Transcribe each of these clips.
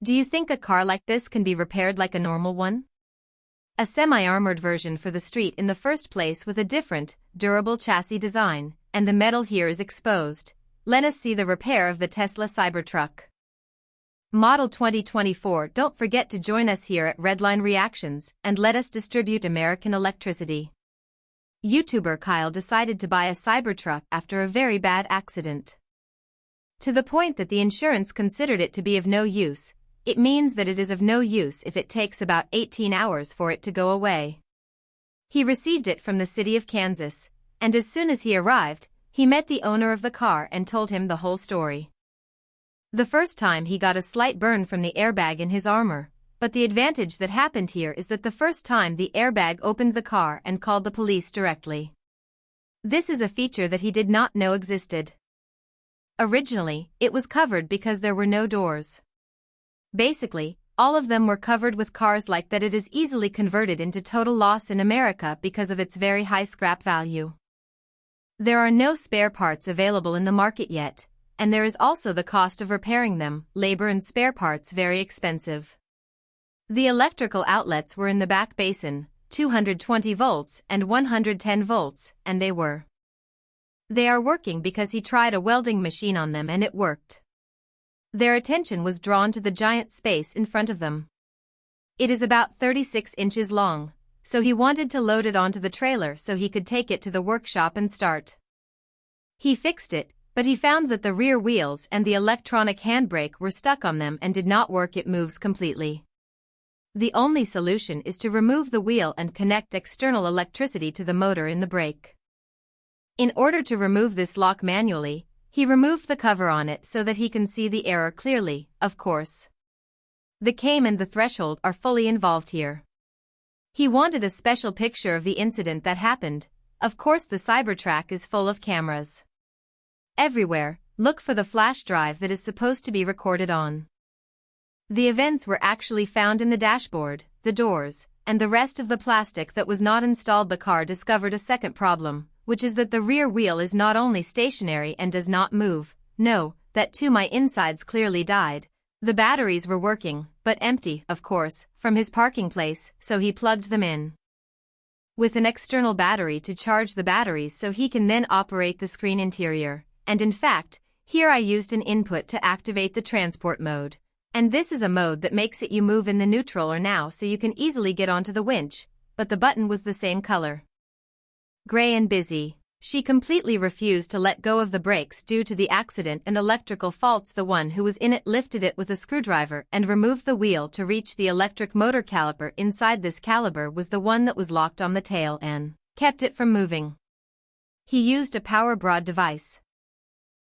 Do you think a car like this can be repaired like a normal one? A semi-armored version for the street in the first place with a different, durable chassis design, and the metal here is exposed. Let us see the repair of the Tesla Cybertruck. Model 2024. Don't forget to join us here at Redline Reactions and let us distribute American electricity. YouTuber Kyle decided to buy a Cybertruck after a very bad accident. To the point that the insurance considered it to be of no use. It means that it is of no use if it takes about 18 hours for it to go away. He received it from the city of Kansas, and as soon as he arrived, he met the owner of the car and told him the whole story. The first time he got a slight burn from the airbag in his armor, but the advantage that happened here is that the first time the airbag opened the car and called the police directly. This is a feature that he did not know existed. Originally, it was covered because there were no doors. Basically, all of them were covered with cars like that. It is easily converted into total loss in America because of its very high scrap value. There are no spare parts available in the market yet, and there is also the cost of repairing them, labor and spare parts very expensive. The electrical outlets were in the back basin, 220 volts and 110 volts, and they are working because he tried a welding machine on them and it worked. Their attention was drawn to the giant space in front of them. It is about 36 inches long, so he wanted to load it onto the trailer so he could take it to the workshop and start. He fixed it, but he found that the rear wheels and the electronic handbrake were stuck on them and did not work. It moves completely. The only solution is to remove the wheel and connect external electricity to the motor in the brake. In order to remove this lock manually, he removed the cover on it so that he can see the error clearly, of course. The cam and the threshold are fully involved here. He wanted a special picture of the incident that happened. Of course, the Cybertruck is full of cameras. Everywhere, look for the flash drive that is supposed to be recorded on. The events were actually found in the dashboard, the doors, and the rest of the plastic that was not installed. The car discovered a second problem, which is that the rear wheel is not only stationary and does not move. No, that too. My insides clearly died. The batteries were working, but empty, of course, from his parking place, so he plugged them in with an external battery to charge the batteries so he can then operate the screen interior. And in fact, here I used an input to activate the transport mode. And this is a mode that makes it you move in the neutral or now so you can easily get onto the winch, but the button was the same color. Gray and busy. She completely refused to let go of the brakes due to the accident and electrical faults. The one who was in it lifted it with a screwdriver and removed the wheel to reach the electric motor caliper. Inside this caliper was the one that was locked on the tail and kept it from moving. He used a power broad device.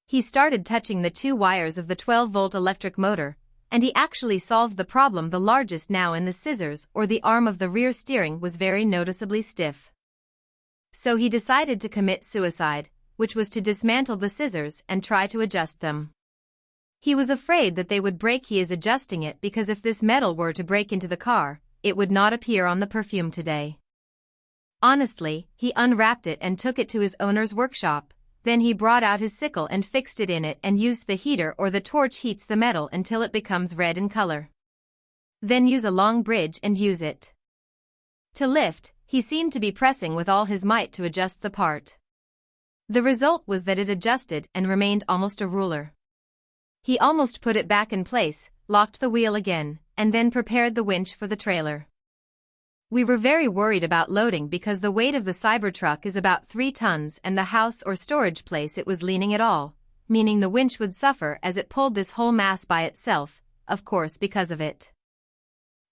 He started touching the two wires of the 12-volt electric motor, and he actually solved the problem. The largest now in the scissors or the arm of the rear steering was very noticeably stiff. So he decided to commit suicide, which was to dismantle the scissors and try to adjust them. He was afraid that they would break. He is adjusting it because if this metal were to break into the car, it would not appear on the perfume today. Honestly, he unwrapped it and took it to his owner's workshop. Then he brought out his sickle and fixed it in it and used the heater or the torch heats the metal until it becomes red in color. Then use a long bridge and use it to lift. He seemed to be pressing with all his might to adjust the part. The result was that it adjusted and remained almost a ruler. He almost put it back in place, locked the wheel again, and then prepared the winch for the trailer. We were very worried about loading because the weight of the Cybertruck is about 3 tons and the house or storage place it was leaning at all, meaning the winch would suffer as it pulled this whole mass by itself, of course because of it.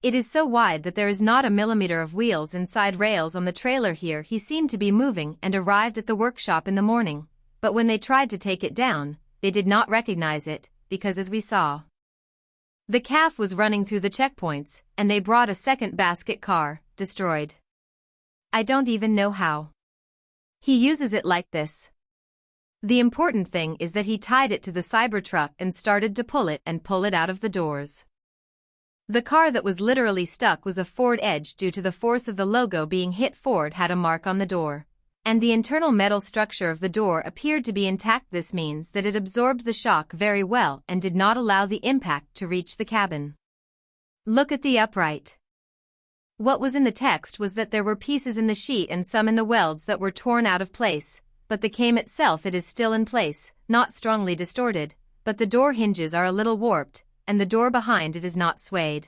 It is so wide that there is not a millimeter of wheels inside rails on the trailer here. He seemed to be moving and arrived at the workshop in the morning, but when they tried to take it down, they did not recognize it, because as we saw, the calf was running through the checkpoints, and they brought a second basket car, destroyed. I don't even know how he uses it like this. The important thing is that he tied it to the Cybertruck and started to pull it out of the doors. The car that was literally stuck was a Ford Edge. Due to the force of the logo being hit, Ford had a mark on the door, and the internal metal structure of the door appeared to be intact. This means that it absorbed the shock very well and did not allow the impact to reach the cabin. Look at the upright. What was in the text was that there were pieces in the sheet and some in the welds that were torn out of place, but the came itself it is still in place, not strongly distorted, but the door hinges are a little warped, and the door behind it is not swayed.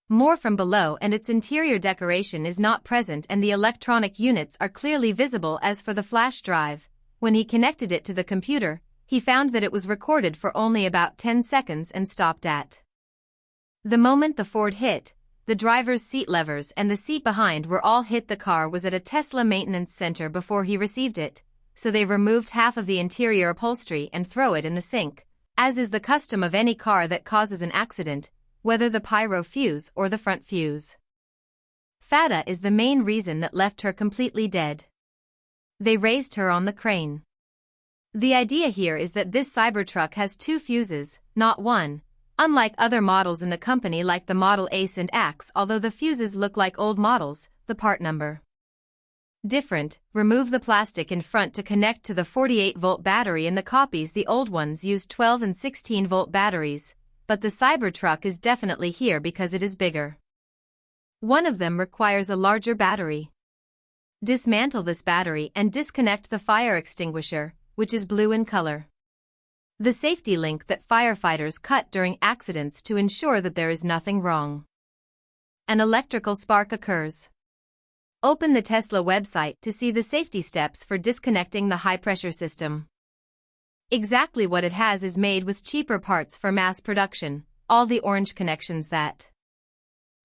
More from below and its interior decoration is not present and the electronic units are clearly visible. As for the flash drive, when he connected it to the computer, he found that it was recorded for only about 10 seconds and stopped at the moment the Ford hit, the driver's seat levers and the seat behind were all hit. The car was at a Tesla maintenance center before he received it, so they removed half of the interior upholstery and throw it in the sink, as is the custom of any car that causes an accident, whether the pyro fuse or the front fuse. Fada is the main reason that left her completely dead. They raised her on the crane. The idea here is that this Cybertruck has 2 fuses, not 1, unlike other models in the company like the Model Ace and Axe. Although the fuses look like old models, the part number different. Remove the plastic in front to connect to the 48-volt battery. In the copies the old ones use 12 and 16-volt batteries, but the Cybertruck is definitely here because it is bigger. One of them requires a larger battery. Dismantle this battery and disconnect the fire extinguisher, which is blue in color. The safety link that firefighters cut during accidents to ensure that there is nothing wrong. An electrical spark occurs. Open the Tesla website to see the safety steps for disconnecting the high-pressure system. Exactly what it has is made with cheaper parts for mass production, all the orange connections that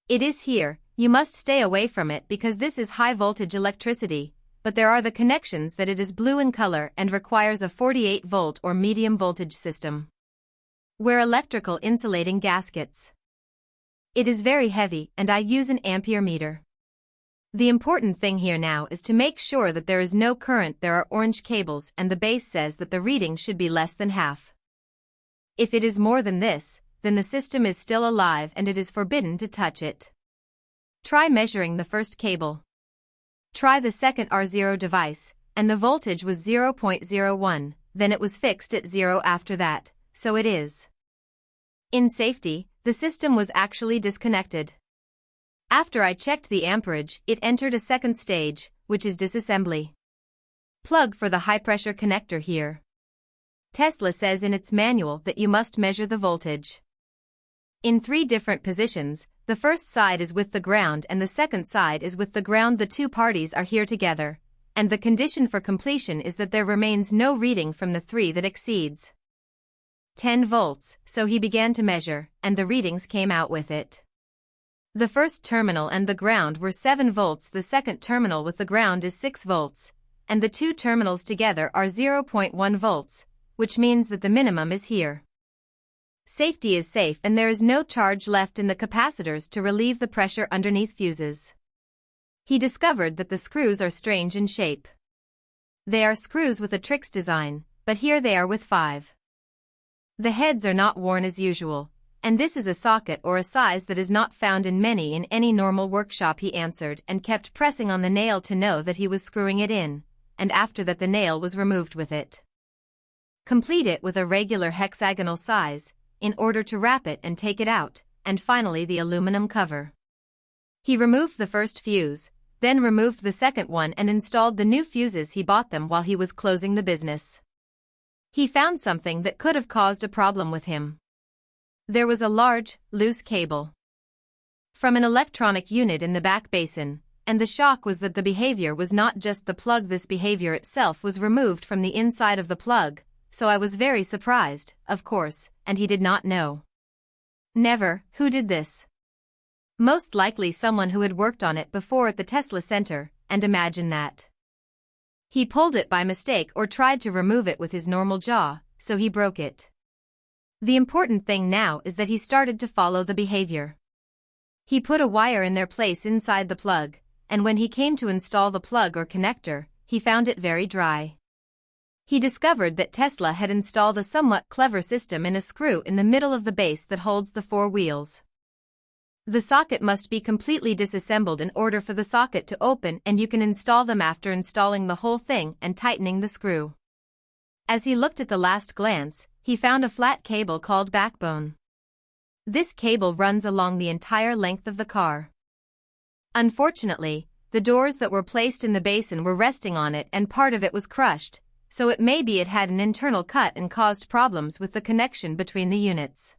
it is here. You must stay away from it because this is high-voltage electricity, but there are the connections that it is blue in color and requires a 48-volt or medium voltage system. Wear electrical insulating gaskets. It is very heavy and I use an ampere meter. The important thing here now is to make sure that there is no current. There are orange cables and the base says that the reading should be less than half. If it is more than this, then the system is still alive and it is forbidden to touch it. Try measuring the first cable. Try the second R0 device, and the voltage was 0.01, then it was fixed at 0 after that, so it is. In safety, the system was actually disconnected. After I checked the amperage, it entered a second stage, which is disassembly. Plug for the high-pressure connector here. Tesla says in its manual that you must measure the voltage in 3 different positions. The first side is with the ground and the second side is with the ground. The 2 parties are here together, and the condition for completion is that there remains no reading from the 3 that exceeds 10 volts, so he began to measure, and the readings came out with it. The first terminal and the ground were 7 volts, the second terminal with the ground is 6 volts, and the 2 terminals together are 0.1 volts, which means that the minimum is here. Safety is safe and there is no charge left in the capacitors to relieve the pressure underneath fuses. He discovered that the screws are strange in shape. They are screws with a Trix design, but here they are with 5. The heads are not worn as usual, and this is a socket or a size that is not found in any normal workshop. He answered and kept pressing on the nail to know that he was screwing it in, and after that the nail was removed with it. Complete it with a regular hexagonal size, in order to wrap it and take it out, and finally the aluminum cover. He removed the first fuse, then removed the second one and installed the new fuses. He bought them while he was closing the business. He found something that could have caused a problem with him. There was a large, loose cable from an electronic unit in the back basin, and the shock was that the behavior was not just the plug. This behavior itself was removed from the inside of the plug, so I was very surprised, of course, and he did not know. Never. Who did this? Most likely someone who had worked on it before at the Tesla Center, and imagine that he pulled it by mistake or tried to remove it with his normal jaw, so he broke it. The important thing now is that he started to follow the behavior. He put a wire in their place inside the plug, and when he came to install the plug or connector, he found it very dry. He discovered that Tesla had installed a somewhat clever system in a screw in the middle of the base that holds the 4 wheels. The socket must be completely disassembled in order for the socket to open, and you can install them after installing the whole thing and tightening the screw. As he looked at the last glance, he found a flat cable called backbone. This cable runs along the entire length of the car. Unfortunately, the doors that were placed in the basin were resting on it and part of it was crushed, so it may be it had an internal cut and caused problems with the connection between the units.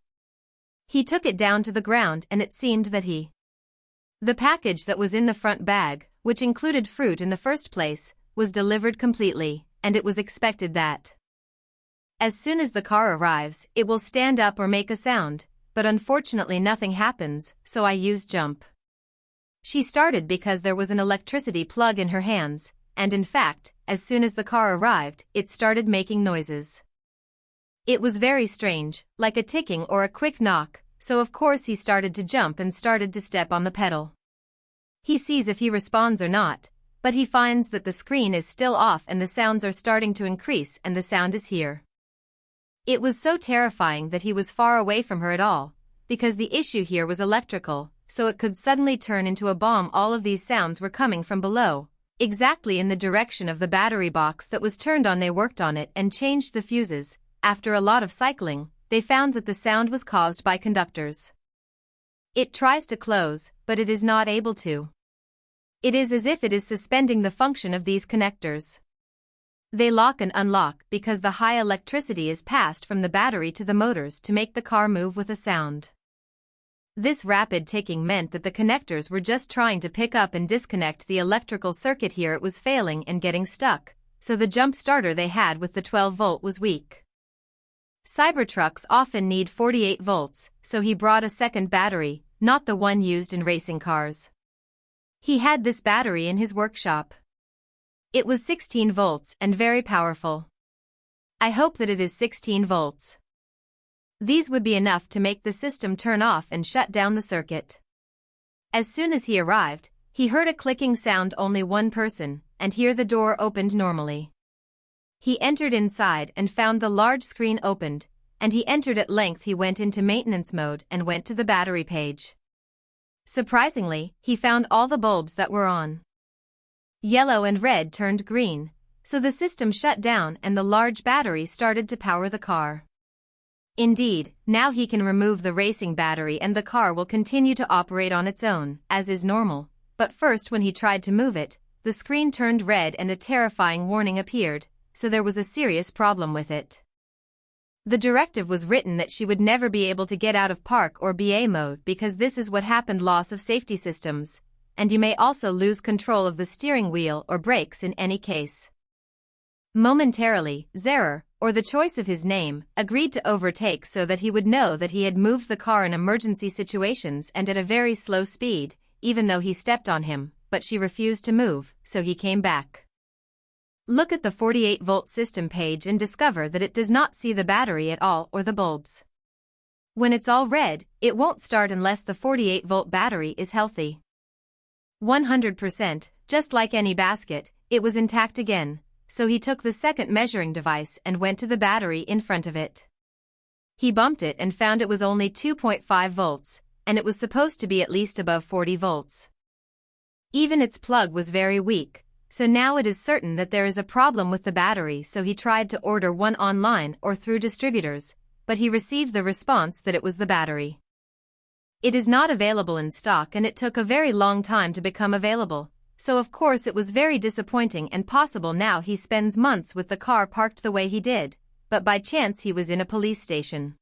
He took it down to the ground and it seemed that the package that was in the front bag, which included fruit in the first place, was delivered completely, and it was expected that as soon as the car arrives, it will stand up or make a sound, but unfortunately nothing happens, so I used jump. She started because there was an electricity plug in her hands, and in fact, as soon as the car arrived, it started making noises. It was very strange, like a ticking or a quick knock, so of course he started to jump and started to step on the pedal. He sees if he responds or not, but he finds that the screen is still off and the sounds are starting to increase and the sound is here. It was so terrifying that he was far away from her at all, because the issue here was electrical, so it could suddenly turn into a bomb. All of these sounds were coming from below, exactly in the direction of the battery box that was turned on. They worked on it and changed the fuses. After a lot of cycling, they found that the sound was caused by conductors. It tries to close, but it is not able to. It is as if it is suspending the function of these connectors. They lock and unlock because the high electricity is passed from the battery to the motors to make the car move with a sound. This rapid ticking meant that the connectors were just trying to pick up and disconnect the electrical circuit. Here it was failing and getting stuck, so the jump starter they had with the 12-volt was weak. Cybertrucks often need 48 volts, so he brought a second battery, not the one used in racing cars. He had this battery in his workshop. It was 16 volts and very powerful. I hope that it is 16 volts. These would be enough to make the system turn off and shut down the circuit. As soon as he arrived, he heard a clicking sound. Only one person, and here the door opened normally. He entered inside and found the large screen opened, and he entered at length. He went into maintenance mode and went to the battery page. Surprisingly, he found all the bulbs that were on. Yellow and red turned green, so the system shut down and the large battery started to power the car. Indeed, now he can remove the racing battery and the car will continue to operate on its own, as is normal, but first when he tried to move it, the screen turned red and a terrifying warning appeared, so there was a serious problem with it. The directive was written that she would never be able to get out of park or BA mode because this is what happened: loss of safety systems, and you may also lose control of the steering wheel or brakes in any case. Momentarily, Zerer, or the choice of his name, agreed to overtake so that he would know that he had moved the car in emergency situations and at a very slow speed, even though he stepped on him, but she refused to move, so he came back. Look at the 48-volt system page and discover that it does not see the battery at all or the bulbs. When it's all red, it won't start unless the 48-volt battery is healthy. 100%, just like any basket, it was intact again, so he took the second measuring device and went to the battery in front of it. He bumped it and found it was only 2.5 volts, and it was supposed to be at least above 40 volts. Even its plug was very weak, so now it is certain that there is a problem with the battery, so he tried to order one online or through distributors, but he received the response that it was the battery. It is not available in stock and it took a very long time to become available, so of course it was very disappointing and possible now he spends months with the car parked the way he did, but by chance he was in a police station.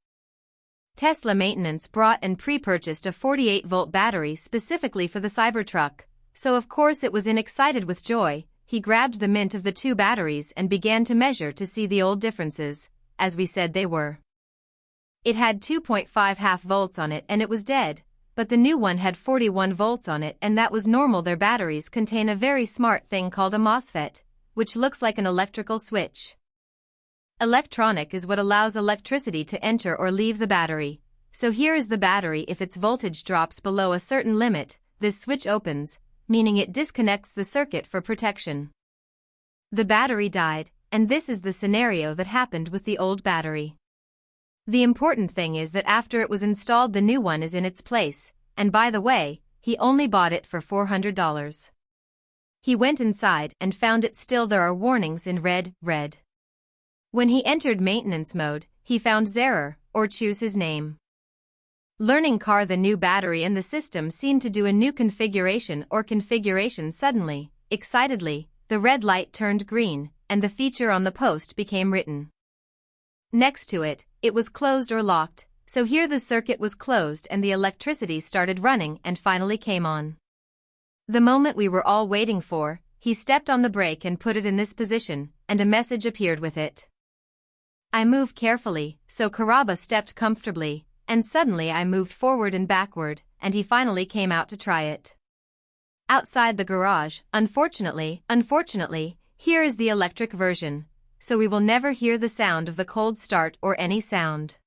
Tesla Maintenance brought and pre-purchased a 48-volt battery specifically for the Cybertruck, so of course it was excited with joy. He grabbed the mint of the two batteries and began to measure to see the old differences, as we said they were. It had 2.5 half volts on it and it was dead, but the new one had 41 volts on it and that was normal. Their batteries contain a very smart thing called a MOSFET, which looks like an electrical switch. Electronic is what allows electricity to enter or leave the battery, so here is the battery. If its voltage drops below a certain limit, this switch opens, meaning it disconnects the circuit for protection. The battery died, and this is the scenario that happened with the old battery. The important thing is that after it was installed the new one is in its place, and by the way, he only bought it for $400. He went inside and found it still there are warnings in red. When he entered maintenance mode, he found Zerer, or choose his name. Learning car, the new battery and the system seemed to do a new configuration or configuration suddenly, excitedly, the red light turned green, and the feature on the post became written. Next to it, it was closed or locked, so here the circuit was closed and the electricity started running and finally came on. The moment we were all waiting for, he stepped on the brake and put it in this position, and a message appeared with it. I moved carefully, so Karaba stepped comfortably, and suddenly I moved forward and backward, and he finally came out to try it. Outside the garage, unfortunately, here is the electric version, so we will never hear the sound of the cold start or any sound.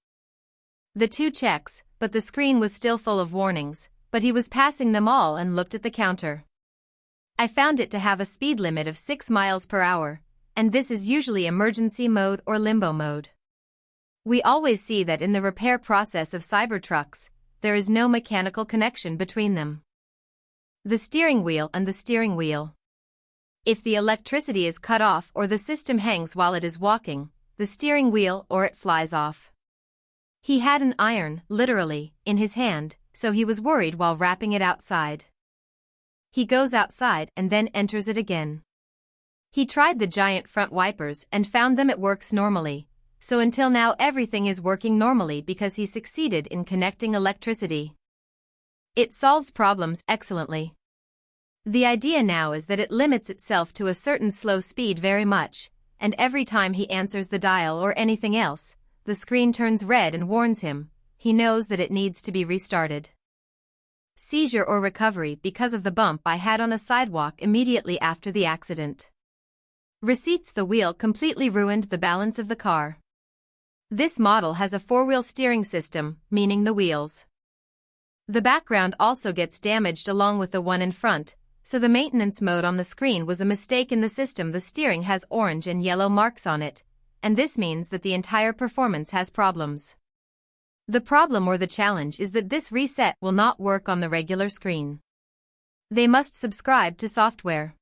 The two checks, but the screen was still full of warnings, but he was passing them all and looked at the counter. I found it to have a speed limit of 6 miles per hour, and this is usually emergency mode or limbo mode. We always see that in the repair process of Cybertrucks, there is no mechanical connection between them. The steering wheel and the steering wheel. If the electricity is cut off or the system hangs while it is walking, the steering wheel or it flies off. He had an iron, literally, in his hand, so he was worried while wrapping it outside. He goes outside and then enters it again. He tried the giant front wipers and found them it works normally. So until now everything is working normally because he succeeded in connecting electricity. It solves problems excellently. The idea now is that it limits itself to a certain slow speed very much, and every time he answers the dial or anything else, the screen turns red and warns him. He knows that it needs to be restarted. Seizure or recovery because of the bump I had on a sidewalk immediately after the accident. Receipts: the wheel completely ruined the balance of the car. This model has a 4-wheel steering system, meaning the wheels. The background also gets damaged along with the one in front, so the maintenance mode on the screen was a mistake in the system. The steering has orange and yellow marks on it, and this means that the entire performance has problems. The problem or the challenge is that this reset will not work on the regular screen. They must subscribe to software.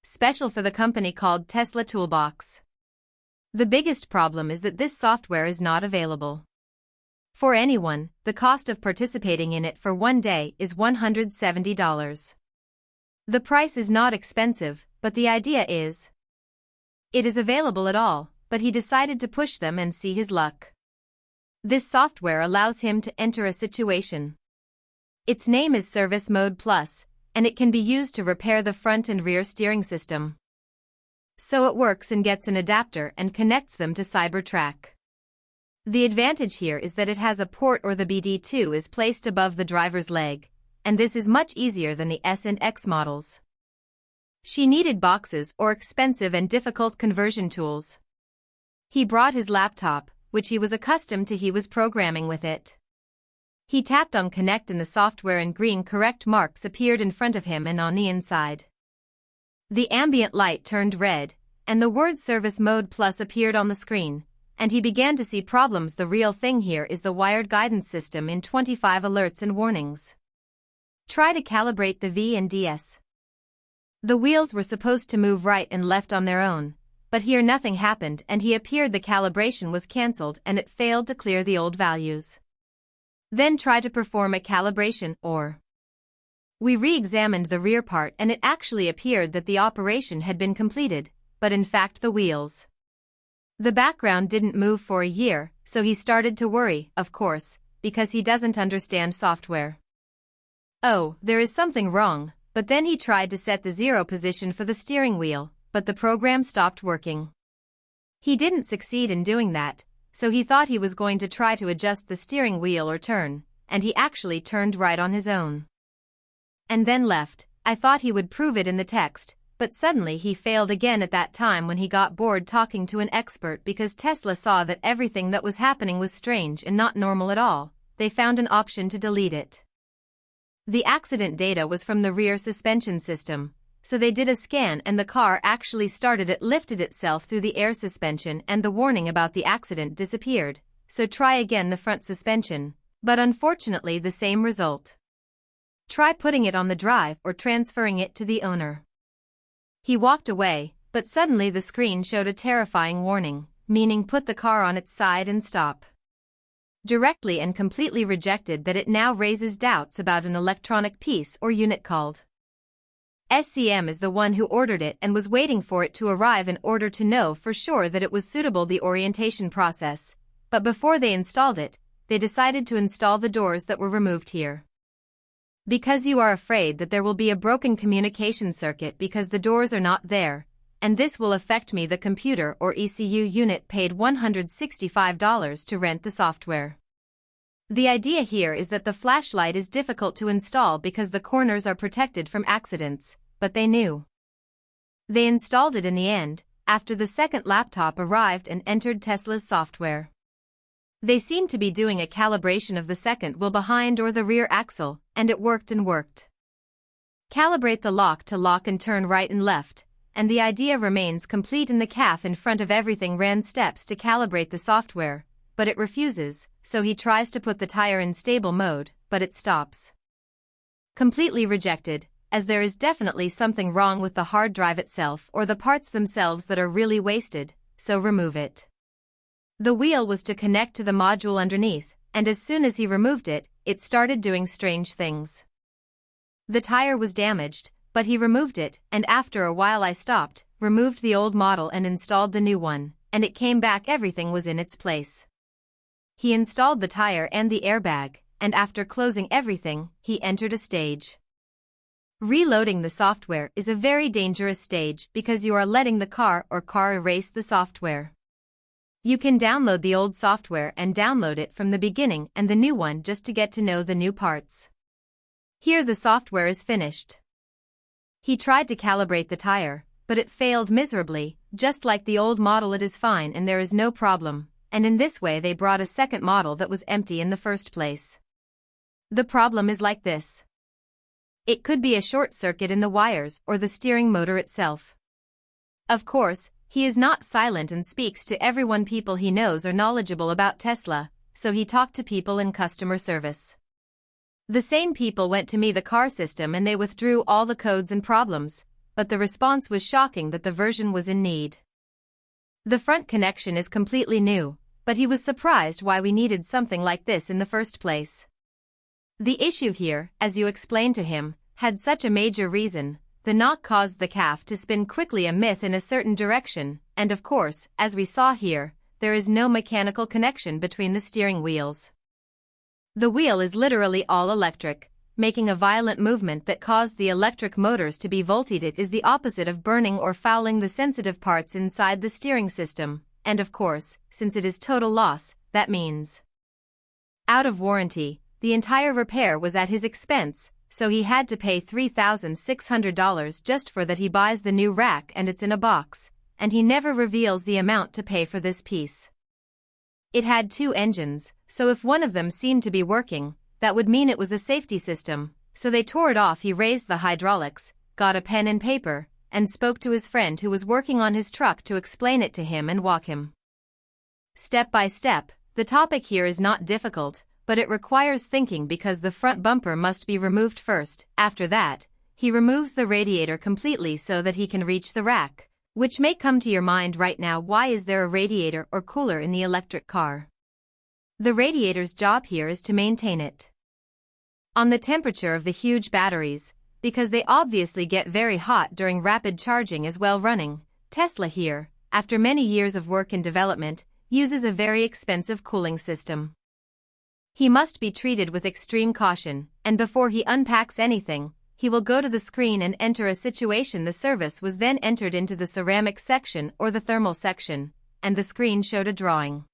Special for the company called Tesla Toolbox. The biggest problem is that this software is not available. For anyone, the cost of participating in it for one day is $170. The price is not expensive, but the idea is. It is available at all, but he decided to push them and see his luck. This software allows him to enter a situation. Its name is Service Mode Plus, and it can be used to repair the front and rear steering system. So it works and gets an adapter and connects them to Cybertruck. The advantage here is that it has a port or the BD2 is placed above the driver's leg, and this is much easier than the S and X models. She needed boxes or expensive and difficult conversion tools. He brought his laptop, which he was accustomed to. He was programming with it. He tapped on connect and the software and green correct marks appeared in front of him and on the inside. The ambient light turned red, and the word Service Mode Plus appeared on the screen, and he began to see problems. The real thing here is the wired guidance system in 25 alerts and warnings. Try to calibrate the V and DS. The wheels were supposed to move right and left on their own, but here nothing happened and he appeared the calibration was cancelled and it failed to clear the old values. Then try to perform a calibration or. We re-examined the rear part and it actually appeared that the operation had been completed, but in fact the wheels. The background didn't move for a year, so he started to worry, of course, because he doesn't understand software. Oh, there is something wrong, but then he tried to set the 0 position for the steering wheel, but the program stopped working. He didn't succeed in doing that, so he thought he was going to try to adjust the steering wheel or turn, and he actually turned right on his own. And then left. I thought he would prove it in the text, but suddenly he failed again at that time when he got bored talking to an expert because Tesla saw that everything that was happening was strange and not normal at all. They found an option to delete it. The accident data was from the rear suspension system, so they did a scan and the car actually started. It lifted itself through the air suspension and the warning about the accident disappeared, so try again the front suspension, but unfortunately the same result. Try putting it on the drive or transferring it to the owner. He walked away, but suddenly the screen showed a terrifying warning, meaning put the car on its side and stop. directly and completely rejected that. It now raises doubts about an electronic piece or unit called SCM is the one who ordered it and was waiting for it to arrive in order to know for sure that it was suitable the orientation process, but before they installed it, they decided to install the doors that were removed here. Because you are afraid that there will be a broken communication circuit because the doors are not there, and this will affect me. The computer or ECU unit paid $165 to rent the software. The idea here is that the flashlight is difficult to install because the corners are protected from accidents, but they knew. They installed it in the end, after the second laptop arrived and entered Tesla's software. They seemed to be doing a calibration of the second wheel behind or the rear axle, and it worked and worked. Calibrate the lock to lock and turn right and left, and the idea remains complete. In the calf in front of everything ran steps to calibrate the software, but it refuses, so he tries to put the tire in stable mode, but it stops. Completely rejected, as there is definitely something wrong with the hard drive itself or the parts themselves that are really wasted, so remove it. The wheel was to connect to the module underneath, and as soon as he removed it, it started doing strange things. The tire was damaged, but he removed it, and after a while I stopped, removed the old model and installed the new one, and it came back. Everything was in its place. He installed the tire and the airbag, and after closing everything, he entered a stage. Reloading the software is a very dangerous stage because you are letting the car erase the software. You can download the old software and download it from the beginning and the new one just to get to know the new parts. Here the software is finished. He tried to calibrate the tire, but it failed miserably. Just like the old model, it is fine and there is no problem, and in this way they brought a second model that was empty in the first place. The problem is like this. It could be a short circuit in the wires or the steering motor itself. Of course, he is not silent and speaks to everyone. People he knows are knowledgeable about Tesla, so he talked to people in customer service. The same people went to me the car system and they withdrew all the codes and problems, but the response was shocking that the version was in need. The front connection is completely new, but he was surprised why we needed something like this in the first place. The issue here, as you explained to him, had such a major reason. The knock caused the calf to spin quickly, a myth in a certain direction, and of course, as we saw here, there is no mechanical connection between the steering wheels. The wheel is literally all electric, making a violent movement that caused the electric motors to be volted. It is the opposite of burning or fouling the sensitive parts inside the steering system, and of course, since it is total loss, that means out of warranty. The entire repair was at his expense, so he had to pay $3,600 just for that. He buys the new rack and it's in a box, and he never reveals the amount to pay for this piece. It had 2 engines, so if one of them seemed to be working, that would mean it was a safety system, so they tore it off. He raised the hydraulics, got a pen and paper, and spoke to his friend who was working on his truck to explain it to him and walk him step by step. The topic here is not difficult, but it requires thinking because the front bumper must be removed first. After that, he removes the radiator completely so that he can reach the rack, which may come to your mind right now. Why is there a radiator or cooler in the electric car? The radiator's job here is to maintain it on the temperature of the huge batteries, because they obviously get very hot during rapid charging as well. Running Tesla here, after many years of work and development, uses a very expensive cooling system. He must be treated with extreme caution, and before he unpacks anything, he will go to the screen and enter a situation. The service was then entered into the ceramic section or the thermal section, and the screen showed a drawing.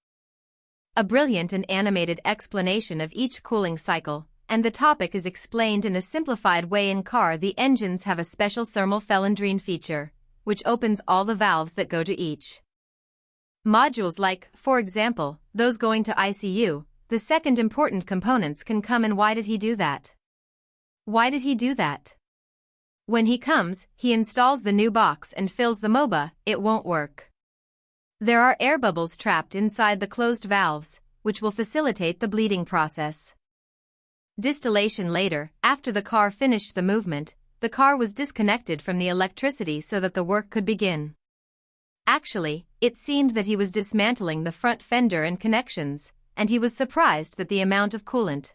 A brilliant and animated explanation of each cooling cycle, and the topic is explained in a simplified way. In car, the engines have a special thermal phalandrine feature, which opens all the valves that go to each modules, like, for example, those going to ICU. The second important components can come. And why did he do that? Why did he do that? When he comes, he installs the new box and fills the MOBA, it won't work. There are air bubbles trapped inside the closed valves, which will facilitate the bleeding process. Distillation later, after the car finished the movement, the car was disconnected from the electricity so that the work could begin. Actually, it seemed that he was dismantling the front fender and connections, and he was surprised that the amount of coolant.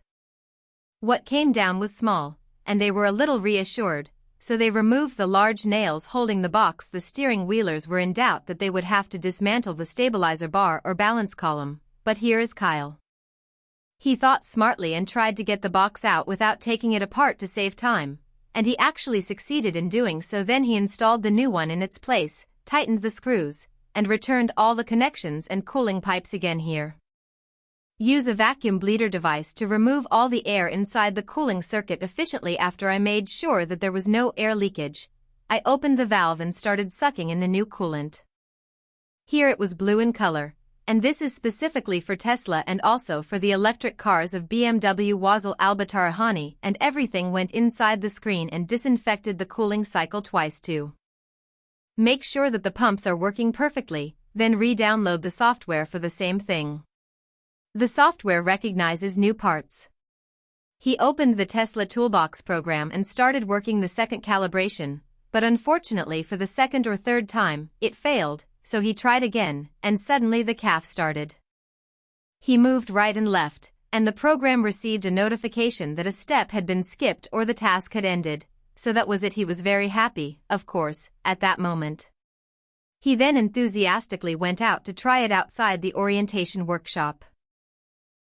What came down was small, and they were a little reassured, so they removed the large nails holding the box. The steering wheelers were in doubt that they would have to dismantle the stabilizer bar or balance column, but here is Kyle. He thought smartly and tried to get the box out without taking it apart to save time, and he actually succeeded in doing so. Then he installed the new one in its place, tightened the screws, and returned all the connections and cooling pipes again here. Use a vacuum bleeder device to remove all the air inside the cooling circuit efficiently. After I made sure that there was no air leakage, I opened the valve and started sucking in the new coolant. Here it was blue in color, and this is specifically for Tesla and also for the electric cars of BMW Wazel Albatarahani, and everything went inside the screen and disinfected the cooling cycle twice too. Make sure that the pumps are working perfectly, then re-download the software for the same thing. The software recognizes new parts. He opened the Tesla Toolbox program and started working the second calibration, but unfortunately for the second or third time, it failed, so he tried again, and suddenly the calf started. He moved right and left, and the program received a notification that a step had been skipped or the task had ended, so that was it. He was very happy, of course, at that moment. He then enthusiastically went out to try it outside the orientation workshop.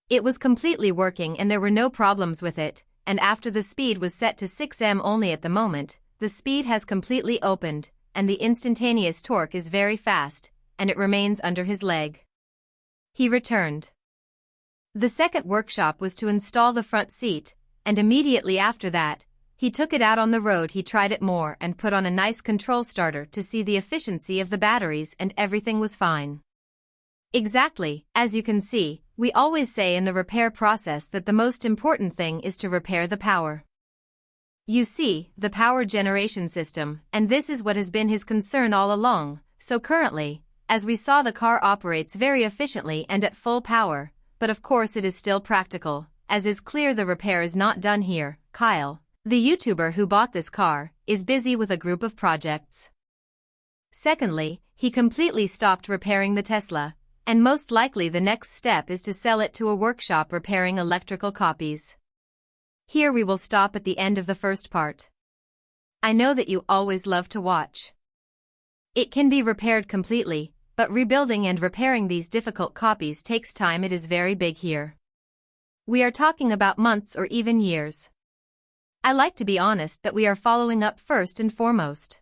It was completely working and there were no problems with it, and after the speed was set to 6 m only at the moment, the speed has completely opened, and the instantaneous torque is very fast, and it remains under his leg. He returned. The second workshop was to install the front seat, and immediately after that, he took it out on the road. He tried it more and put on a nice control starter to see the efficiency of the batteries, and everything was fine. Exactly, as you can see, we always say in the repair process that the most important thing is to repair the power. You see, the power generation system, and this is what has been his concern all along. So currently, as we saw, the car operates very efficiently and at full power, but of course it is still practical, as is clear the repair is not done here. Kyle, the YouTuber who bought this car, is busy with a group of projects. Secondly, he completely stopped repairing the Tesla, and most likely the next step is to sell it to a workshop repairing electrical copies. Here we will stop at the end of the first part. I know that you always love to watch. It can be repaired completely, but rebuilding and repairing these difficult copies takes time. It is very big here. We are talking about months or even years. I like to be honest that we are following up first and foremost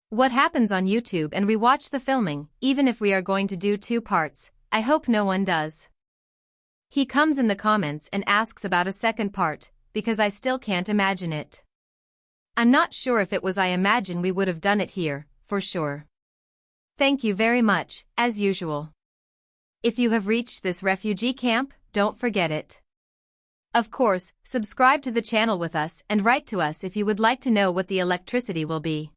what happens on YouTube, and we watch the filming. Even if we are going to do 2 parts, I hope no one does. He comes in the comments and asks about a second part, because I still can't imagine it. I'm not sure if it was I imagine we would have done it here, for sure. Thank you very much, as usual. If you have reached this refugee camp, don't forget it. Of course, subscribe to the channel with us and write to us if you would like to know what the electricity will be.